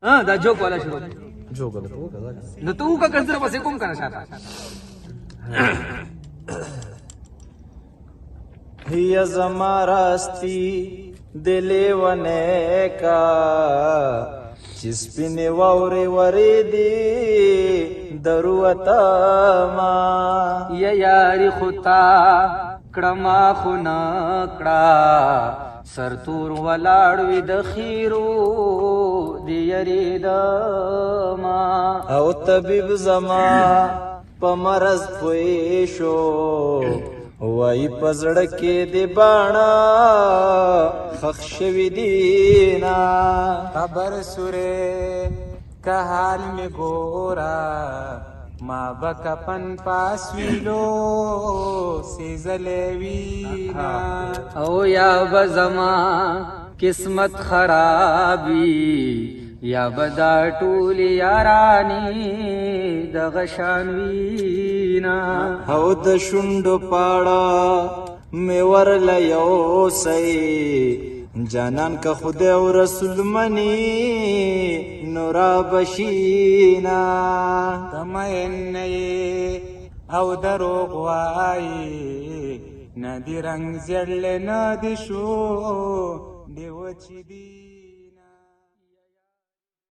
دا جوک والا شروع جوګ ده وکړه نو ته وکړه کنځره پسې کوم کنه شاته هي زما راستی دلی ونه کا چې سپینې واورې ورېدې دروته ما یا یاری خطا کړما خو نه کړه سرتور ولاړ وي د خیرو دی یریدما او طبیب زما په مرض پوه شو وای پزړه کې دی باڼه خښ شوي دینا خبر سوره که حال می ګورا ما بکپن پاس ویلو سیزلې وینا او یا بزما قسمت خرابی یا بدا ټول یارانی د غشان وینا او د شونډو پاړه مې ورله یوسی جانان که خدای او رسول منی نورا بشینا تمین او دروغ وای ندی رنگ زړل نه دي شو دی وچی دی